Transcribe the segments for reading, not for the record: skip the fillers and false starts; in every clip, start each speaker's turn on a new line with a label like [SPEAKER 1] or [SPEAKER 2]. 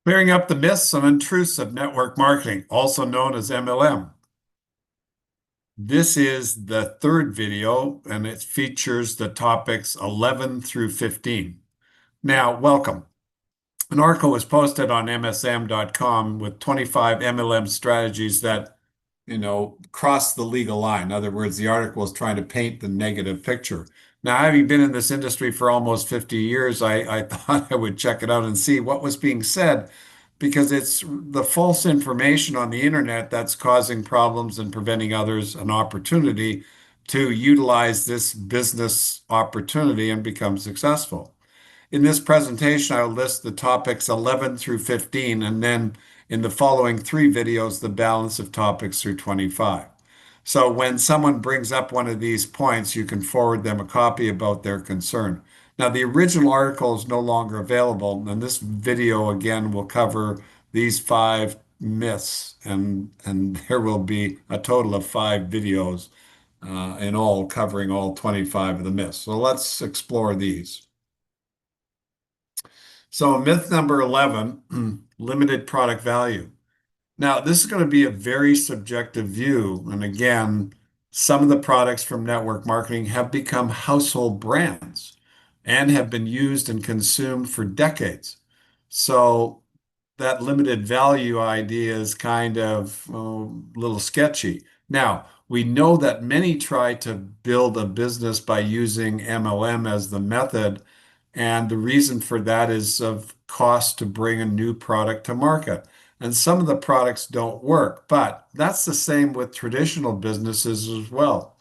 [SPEAKER 1] Clearing up the myths and untruths of network marketing, also known as MLM. This is the third video and it features the topics 11 through 15. Now, welcome. An article was posted on MSM.com with 25 MLM strategies that, cross the legal line. In other words, the article is trying to paint the negative picture. Now, having been in this industry for almost 50 years, I thought I would check it out and see what was being said because it's the false information on the internet that's causing problems and preventing others an opportunity to utilize this business opportunity and become successful. In this presentation, I'll list the topics 11 through 15, and then in the following three videos, the balance of topics through 25. So when someone brings up one of these points, you can forward them a copy about their concern. Now, the original article is no longer available, and this video again will cover these five myths, and there will be a total of five videos in all covering all 25 of the myths. So let's explore these. So myth number 11, limited product value. Now, this is going to be a very subjective view. And again, some of the products from network marketing have become household brands and have been used and consumed for decades. So that limited value idea is kind of a little sketchy. Now, we know that many try to build a business by using MLM as the method, and the reason for that is of cost to bring a new product to market. And some of the products don't work, but that's the same with traditional businesses as well.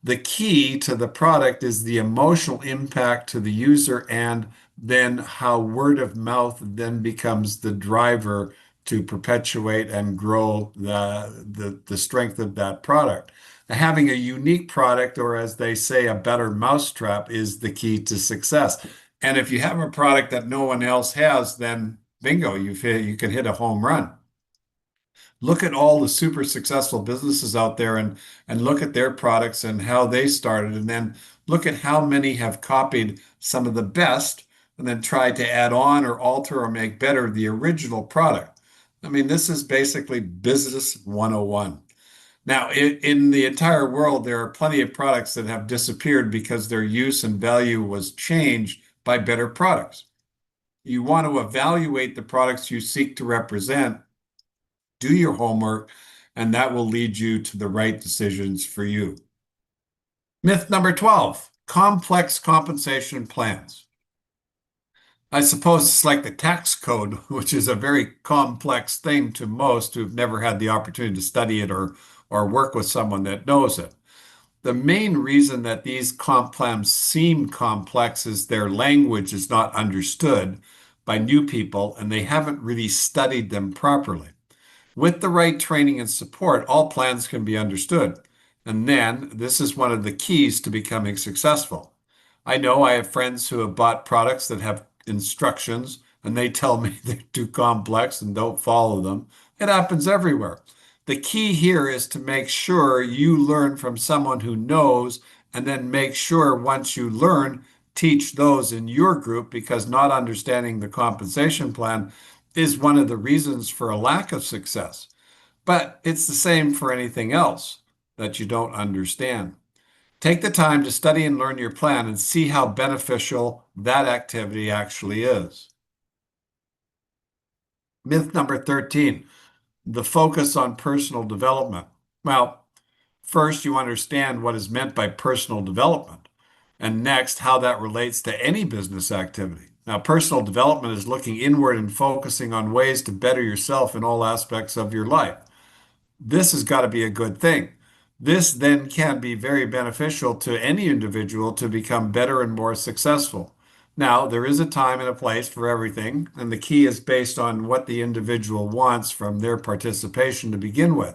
[SPEAKER 1] The key to the product is the emotional impact to the user and then how word of mouth then becomes the driver to perpetuate and grow the strength of that product. Having a unique product, or as they say, a better mousetrap, is the key to success. And if you have a product that no one else has, then bingo, you can hit a home run. Look at all the super successful businesses out there and look at their products and how they started, and then look at how many have copied some of the best and then tried to add on or alter or make better the original product. I mean, this is basically business 101. Now, in the entire world, there are plenty of products that have disappeared because their use and value was changed by better products. You want to evaluate the products you seek to represent, do your homework, and that will lead you to the right decisions for you. Myth number 12, complex compensation plans. I suppose it's like the tax code, which is a very complex thing to most who've never had the opportunity to study it or work with someone that knows it. The main reason that these comp plans seem complex is their language is not understood by new people and they haven't really studied them properly. With the right training and support, all plans can be understood. And then this is one of the keys to becoming successful. I know I have friends who have bought products that have instructions and they tell me they're too complex and don't follow them. It happens everywhere. The key here is to make sure you learn from someone who knows, and then make sure once you learn, teach those in your group, because not understanding the compensation plan is one of the reasons for a lack of success. But it's the same for anything else that you don't understand. Take the time to study and learn your plan and see how beneficial that activity actually is. Myth number 13, the focus on personal development. Well, first, you understand what is meant by personal development, and next, how that relates to any business activity. Now, personal development is looking inward and focusing on ways to better yourself in all aspects of your life. This has got to be a good thing. This then can be very beneficial to any individual to become better and more successful. Now, there is a time and a place for everything, and the key is based on what the individual wants from their participation to begin with.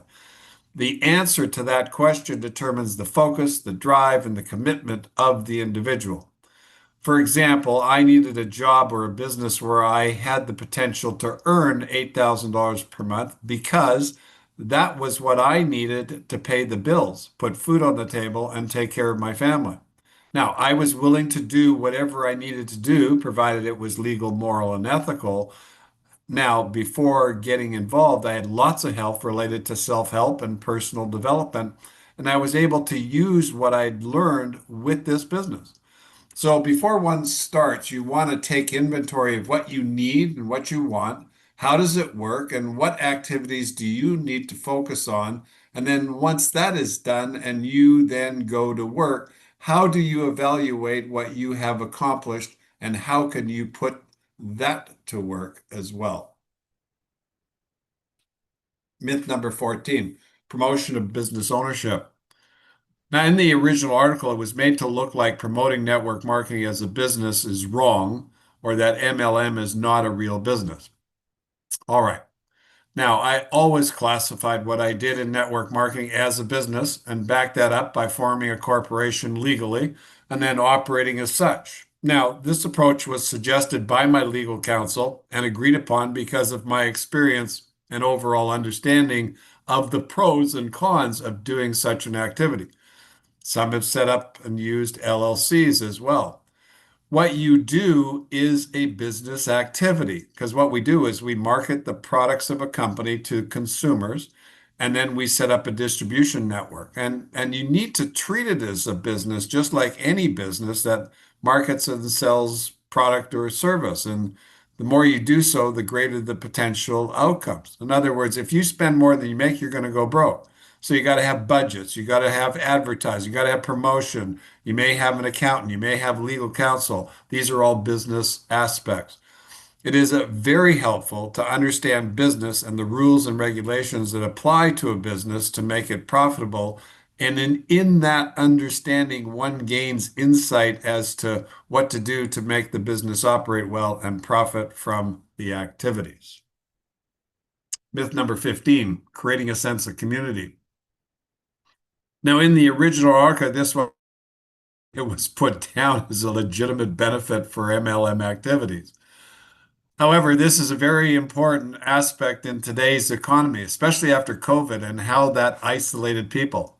[SPEAKER 1] The answer to that question determines the focus, the drive, and the commitment of the individual. For example, I needed a job or a business where I had the potential to earn $8,000 per month because that was what I needed to pay the bills, put food on the table, and take care of my family. Now, I was willing to do whatever I needed to do, provided it was legal, moral, and ethical. Now, before getting involved, I had lots of help related to self-help and personal development, and I was able to use what I'd learned with this business. So before one starts, you want to take inventory of what you need and what you want. How does it work? And what activities do you need to focus on? And then once that is done and you then go to work, how do you evaluate what you have accomplished and how can you put that to work as well? Myth number 14, promotion of business ownership. Now, in the original article, it was made to look like promoting network marketing as a business is wrong or that MLM is not a real business. All right. Now, I always classified what I did in network marketing as a business and backed that up by forming a corporation legally and then operating as such. Now, this approach was suggested by my legal counsel and agreed upon because of my experience and overall understanding of the pros and cons of doing such an activity. Some have set up and used LLCs as well. What you do is a business activity because what we do is we market the products of a company to consumers and then we set up a distribution network. And you need to treat it as a business, just like any business that markets and sells product or service. And the more you do so, the greater the potential outcomes. In other words, if you spend more than you make, you're going to go broke. So you got to have budgets, you got to have advertising, you got to have promotion. You may have an accountant, you may have legal counsel. These are all business aspects. It is very helpful to understand business and the rules and regulations that apply to a business to make it profitable. And in that understanding, one gains insight as to what to do to make the business operate well and profit from the activities. Myth number 15, creating a sense of community. Now, in the original article, this one, it was put down as a legitimate benefit for MLM activities. However, this is a very important aspect in today's economy, especially after COVID and how that isolated people.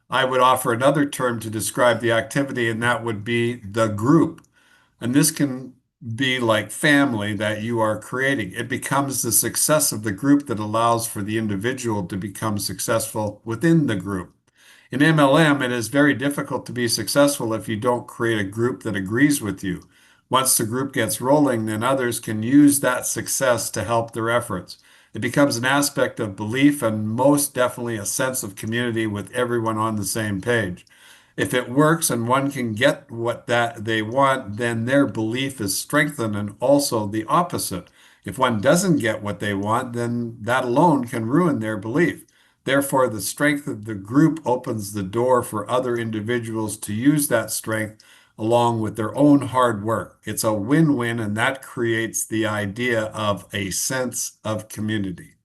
[SPEAKER 1] I would offer another term to describe the activity, and that would be the group. And this can be like family that you are creating. It becomes the success of the group that allows for the individual to become successful within the group. In MLM, it is very difficult to be successful if you don't create a group that agrees with you. Once the group gets rolling, then others can use that success to help their efforts. It becomes an aspect of belief and most definitely a sense of community with everyone on the same page. If it works and one can get what that they want, then their belief is strengthened and also the opposite. If one doesn't get what they want, then that alone can ruin their belief. Therefore, the strength of the group opens the door for other individuals to use that strength along with their own hard work. It's a win-win, and that creates the idea of a sense of community.